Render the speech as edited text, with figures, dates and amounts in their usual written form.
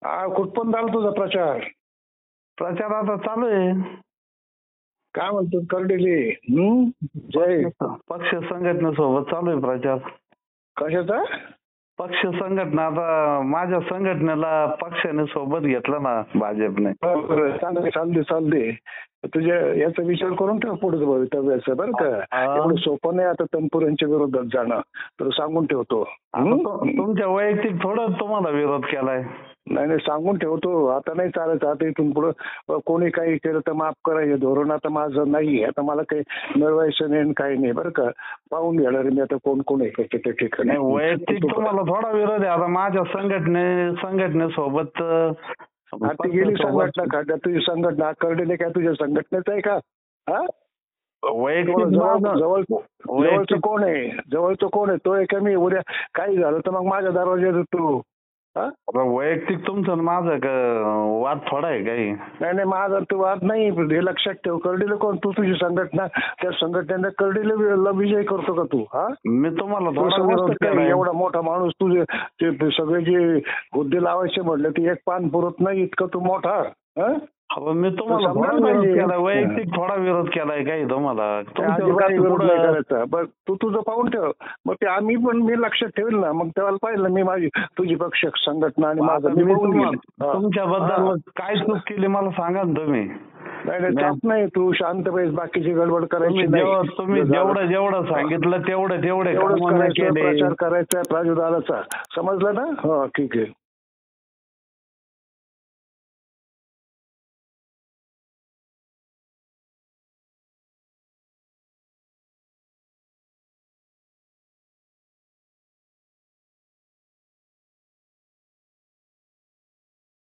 कुठपर्यंत आला तुझा प्रचार? प्रचार आता चालू आहे. काय म्हणतो करडेले? जय. पक्ष संघटनेसोबत चालू आहे प्रचार. कशाचा? पक्ष संघटना. आता माझ्या संघटनेला पक्षाने सोबत घेतलं ना भाजपने. चालते. तुझ्या याचा विचार करून ठेव पुढे भवितव्याचं बरं का. एवढं सोपं नाही आता तनपुरांच्या विरोधात जाणं. तर सांगून ठेवतो. तुमच्या वैयक्तिक थोडं तुम्हाला विरोध केलाय. नाही सांगून ठेवतो. आता नाही चालायचं. आता इथून पुढे कोणी काही केलं तर माफ करा. हे धोरण आता माझं नाही. आता मला काही मिळवायचं नाही काही नाही बरं का. पाहून घेणार मी आता कोण कोण आहे त्या ठिकाणी. वैयक्तिक तुम्हाला थोडा विरोध आहे. आता माझ्या संघटनेसोबत ती गेली संघटना का? तुझी संघटना करडेले काय तुझ्या संघटनेच आहे का? जवळचं कोण आहे? जवळचं कोण आहे? तो आहे का मी? उद्या काही झालं तर मग माझ्या दरवाज्यात तू वैयक्तिक तुमचं माझं वाद थोडा आहे काही. नाही माझा तो वाद नाही. हे लक्षात ठेव. करडेले कोण? तू तुझी संघटना. त्या संघटनेने करडेले विजय करतो का तू? मी तुम्हाला एवढा मोठा माणूस तुझे सगळे जे हुद्दे लावायचे म्हटले ते एक पान पुरत नाही इतकं तू मोठा. मी तुम्हाला वैयक्तिक थोडा विरोध केलाय काही तुम्हाला. तू तुझं पाहून ठेव. मग ते मी लक्षात ठेवेल ना. मग तेव्हा पाहिलं मी माझी तुझी पक्ष संघटना आणि माझं तुमच्याबद्दल काय चूक केली मला सांगा ना तुम्ही. नाही तू शांत पाहिजे. बाकीची गडबड करायची नाही. तुम्ही जेवढं सांगितलं तेवढे प्रचार करायचा प्राजूदादाचा. समजलं ना? हो ठीक आहे.